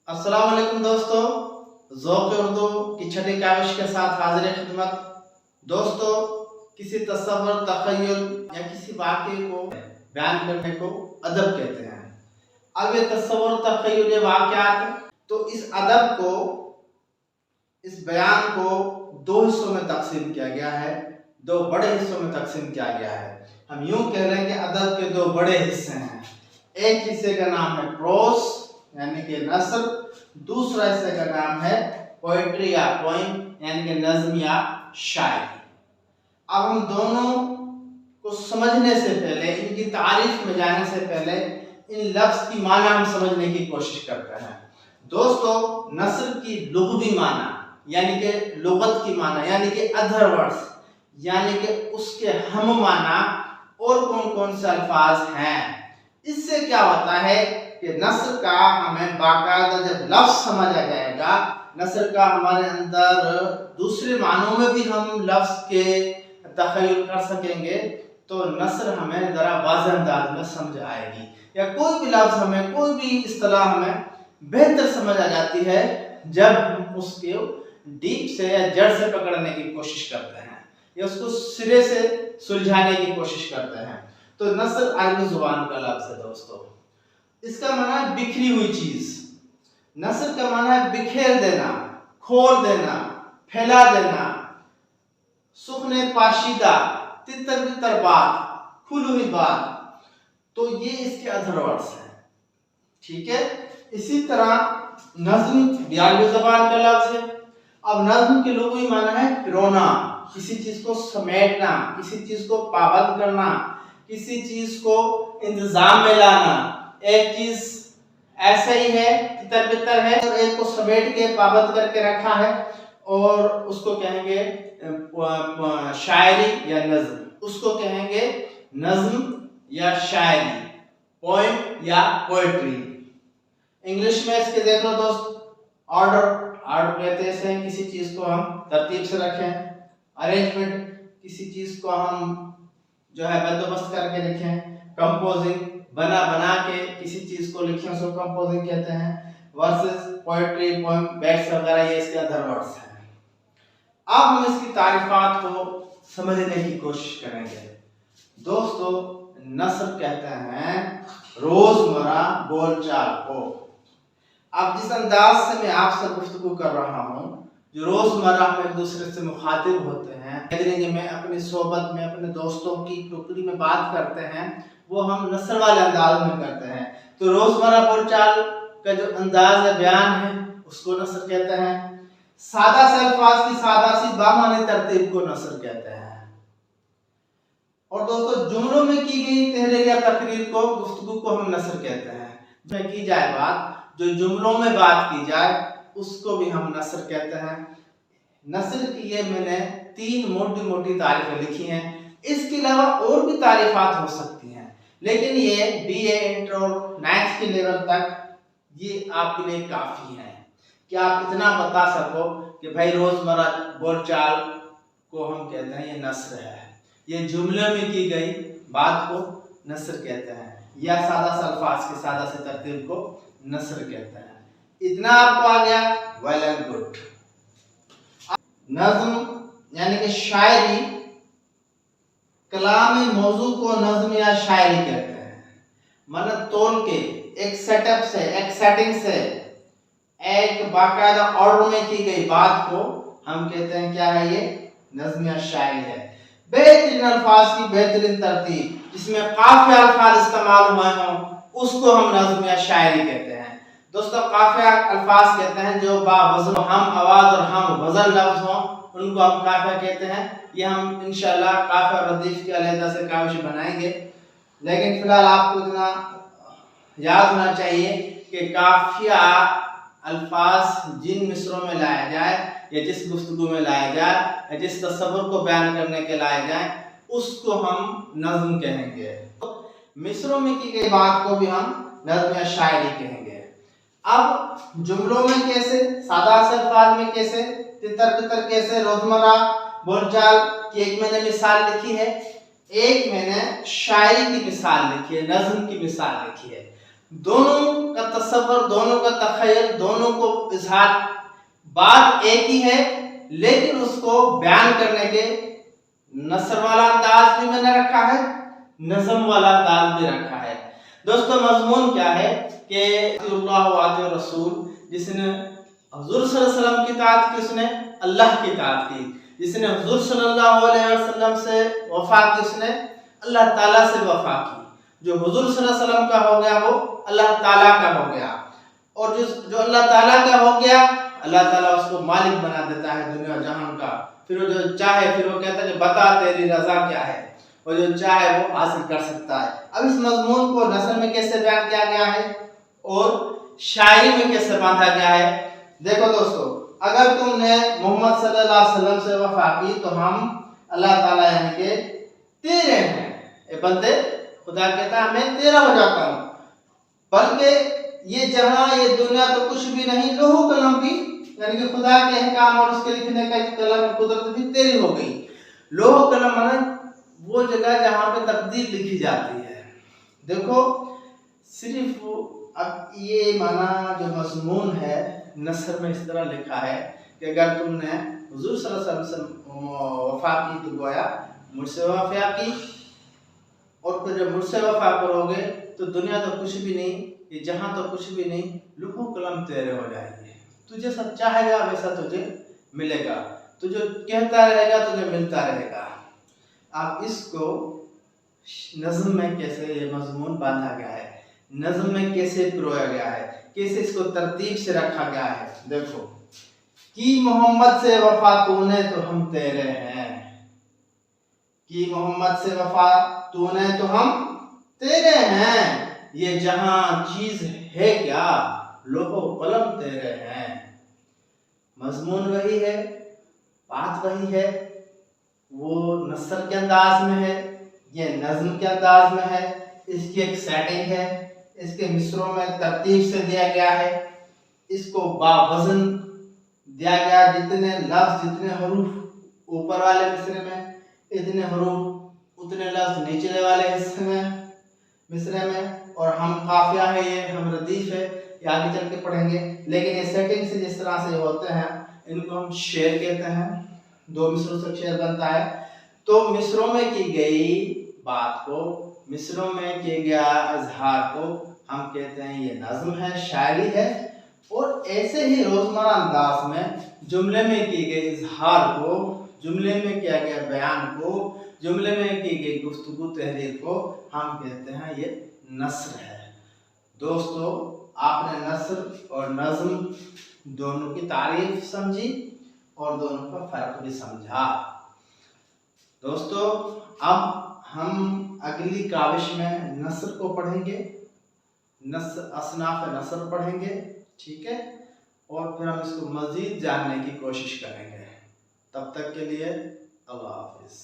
अस्सलाम वालेकुम दोस्तों, ज़ौक़ उर्दू की छठी काविश के साथ हाजिर खिदमत। दोस्तों, किसी तसव्वुर, तख़य्युल या किसी वाक़े को बयान करने को अदब कहते हैं। अब ये तसव्वुर, तख़य्युल, ये वाक़यात, तो इस अदब को, इस बयान को दो हिस्सों में तक़सीम किया गया है, दो बड़े हिस्सों में तक़सीम किया गया है। हम यूँ कह लें कि अदब के दो बड़े हिस्से हैं। एक हिस्से का नाम है प्रोस यानी कि नस्र, दूसरा हिस्से का नाम है पोएट्री या पोइम यानी कि नज्म या शायरी। अब हम दोनों को समझने से पहले, इनकी तारीफ में जाने से पहले इन लफ्ज की माना हम समझने की कोशिश करते हैं। दोस्तों, नस्र की लुग़वी माना यानी कि लुगत की माना यानी कि अदर वर्ड्स यानी कि उसके हम माना और कौन कौन से अल्फाज हैं। इससे क्या होता है कि नस्र का हमें बाकायदा जब लफ्ज समझ आ जाएगा, नस्र का हमारे अंदर दूसरे मानों में भी हम लफ्ज के तख़य्युल कर सकेंगे, तो नस्र हमें ज़रा वाज़ेह अंदाज में समझ आएगी, या कोई भी लफ्ज हमें, कोई भी इस्तिलाह हमें बेहतर समझ आ जाती है जब हम उसके डीप से या जड़ से पकड़ने की कोशिश करते हैं या उसको सिरे से सुलझाने की कोशिश करते हैं। तो नस्र अरबी जुबान का लफ्ज है दोस्तों। इसका माना है बिखरी हुई चीज। नस्र का माना है बिखेर देना, खोल देना, फैला देना, सुखने पाशीदा, तितर बितर बात, खुली हुई बात। तो ये इसके अदर वर्ड्स हैं, ठीक है। इसी तरह नज्म भी अरबी ज़बान का लफ्ज है। अब नज्म के लुग़वी माना है पिरोना, किसी चीज को समेटना, किसी चीज को पाबंद करना, किसी चीज को इंतजाम में लाना। एक चीज ऐसा ही है, तितर बितर है, और एक को समेट के पाबंद करके रखा है, और उसको कहेंगे शायरी या नज्म। उसको कहेंगे नज्म या शायरी, पोएम या पोएट्री। इंग्लिश में इसके देख लो दोस्त, ऑर्डर कहते हैं किसी चीज को हम तरतीब से रखें, अरेंजमेंट किसी चीज को हम जो है बंदोबस्त करके लिखें, कंपोजिंग बना के किसी चीज को लिखें, उसको कंपोजिंग कहते हैं। वर्सेस पोएट्री, पोएम, बैट्स वगैरह ये इसके अदर वर्ड्स हैं। अब हम इसकी तारीफात को समझने की कोशिश करेंगे। दोस्तों, नस्र कहते हैं रोजमर्रा बोलचाल को। अब जिस अंदाज से मैं आपसे गुफ्तगू कर रहा हूँ, जो रोजमर्रा हम एक दूसरे से मुखातिब होते हैं, गैदरिंग में, अपनी सोबत में, अपने दोस्तों की टुकड़ी में बात करते हैं, वो हम नस्र वाले अंदाज में करते हैं। तो रोजमर्रा बोलचाल का जो अंदाज है, बयान है, उसको नस्र कहते हैं। सादा से अल्फाज की सादा सी बामानी तरतीब को नस्र कहते हैं। और दोस्तों, जुमलों में की गई तहरीर या तकरीर को, गुफ्तगू को हम नस्र कहते हैं। जब की जाए बात, जो जुमलों में बात की जाए, उसको भी हम नस्र कहते हैं। नस्र की ये मैंने 3 मोटी मोटी तारीफें लिखी हैं। इसके अलावा और भी तारीफात हो सकती हैं, लेकिन ये BA इंटर 9th के लेवल तक ये आपके लिए काफी है कि आप इतना बता सको कि भाई रोजमर्रा बोलचाल को हम कहते हैं ये नस्र है, ये जुमले में की गई बात को नस्र कहते हैं, या सादा से अल्फाज के सादा से तरतीब को नस्र कहते हैं। इतना आपको आ गया, वेल एंड गुड। नज्म यानी कि शायरी, कलाम मौजू को नज्म या शायरी कहते हैं। मतलब तोल के एक सेटअप से, एक सेटिंग से, एक बाकायदा ऑर्डर में की गई बात को हम कहते हैं क्या है, ये नज्म या शायरी है। बेहतरीन अल्फाज की बेहतरीन तरतीब, जिसमें काफिया अल्फाज इस्तेमाल हुए हों, उसको हम नज्म या शायरी कहते हैं। दोस्तों, काफिया अल्फाज कहते हैं जो बावज़न, हम आवाज और हम वजन लफ्ज हों, उनको हम काफिया कहते हैं। ये हम इंशाल्लाह काफिया और रदीफ की अलहदा से काविश बनाएंगे, लेकिन फिलहाल आपको इतना याद होना चाहिए कि काफिया अल्फाज जिन मिसरों में लाया जाए, या जिस गुफ्तगू में लाया जाए, या जिस तसव्वुर को बयान करने के लाए जाए, उसको हम नज्म कहेंगे। मिसरों में की गई बात को भी हम नज्म या शायरी कहेंगे। अब जुमलों में कैसे, सादा से अल्फाज में कैसे, तितर बितर कैसे, रोजमर्रा बोलचाल की एक मैंने मिसाल लिखी है, एक मैंने शायरी की मिसाल लिखी है, नज्म की मिसाल लिखी है। दोनों का तसव्वुर, दोनों का तखय्युल, दोनों को इजहार, बात एक ही है, लेकिन उसको बयान करने के नसर वाला अंदाज भी मैंने रखा है, नज़म वाला अंदाज भी रखा है। दोस्तों मजमून क्या है कि रसूल, जिसने हुजूर सल्लल्लाहु अलैहि वसल्लम की इताअत की उसने अल्लाह की इताअत की, जिसने हुजूर सल्लल्लाहु अलैहि वसल्लम से वफा की उसने अल्लाह ताला से वफा की। जो हुजूर सल्लल्लाहु अलैहि वसल्लम का हो गया वो अल्लाह ताला का हो गया, और जो अल्लाह ताला का हो गया अल्लाह ताला उसको मालिक बना देता है दुनिया जहान का। फिर वो जो चाहे फिर वो कहता है कि बता तेरी रजा क्या है, और जो चाहे वो हासिल कर सकता है। अब इस मजमून को नसर में कैसे बयान किया गया है और शायरी में कैसे बांधा गया है। देखो दोस्तों, अगर तुमने मोहम्मद सल्लल्लाहु अलैहि वसल्लम से वफा की तो हम अल्लाह ताला यानी के तेरे हैं। ए बंदे, खुदा कहता है मैं तेरा हो जाता हूँ, बल्कि ये जहां ये दुनिया तो कुछ भी नहीं, लोहो कलम भी यानी कि खुदा के अहकाम और उसके लिखने का कलम कुदरत भी तेरी हो गई। लोहो कलम माने वो जगह जहां पे तकदीर लिखी जाती है। देखो सिर्फ अब ये माना जो मजमून है नसर में इस तरह लिखा है कि अगर तुमने हुजूर सल्लल्लाहु अलैहि वसल्लम से वफा की तो गोया मुझसे वफा की, और फिर जब मुझसे वफा करोगे तो दुनिया तो कुछ भी नहीं, ये जहां तो कुछ भी नहीं, लुहो कलम तेरे हो जाएंगे। तुझे सब चाहेगा वैसा तुझे मिलेगा, तुझे कहता रहेगा तुझे मिलता रहेगा। आप इसको नज़्म में कैसे ये मजमून बांधा गया है, नज़्म में कैसे पिरोया गया है, कैसे इसको तरतीब से रखा गया है। देखो कि मोहम्मद से वफा तूने तो हम तेरे हैं, कि मोहम्मद से वफा तूने तो हम तेरे हैं, ये जहां चीज है क्या लोहो कलम तेरे हैं। मजमून वही है, बात वही है, वो नसर के अंदाज में है, ये नज़्म के अंदाज में है, इसकी एक सेटिंग है, इसके मिसरों में तरतीब से दिया गया है, इसको बावजन दिया गया, जितने लफ्ज जितने हरूफ ऊपर वाले मिसरे में, इतने हरूफ उतने लफ्ज निचले वाले हिस्से में मिसरे में, और हम काफिया है, ये हम रदीफ है, ये आगे चल के पढ़ेंगे। लेकिन ये सेटिंग से जिस तरह से होते हैं इनको हम शेर कहते हैं, दो मिसरों से शेर बनता है। तो मिसरों में की गई बात को, मिसरों में किया गया इजहार को हम कहते हैं ये नज़्म है, शायरी है। और ऐसे ही रोजमर्रा अंदाज में जुमले में की गई इजहार को, जुमले में किया गया बयान को, जुमले में की गई गुफ्तगू तहरीर को हम कहते हैं ये नस्र है। दोस्तों आपने नस्र और नज़्म दोनों की तारीफ समझी और दोनों का फर्क भी समझा। दोस्तों अब हम अगली काविश में नस्र को पढ़ेंगे, नस्र असनाफ नस्र पढ़ेंगे, ठीक है, और फिर हम इसको मजीद जानने की कोशिश करेंगे। तब तक के लिए अल्लाह हाफिज।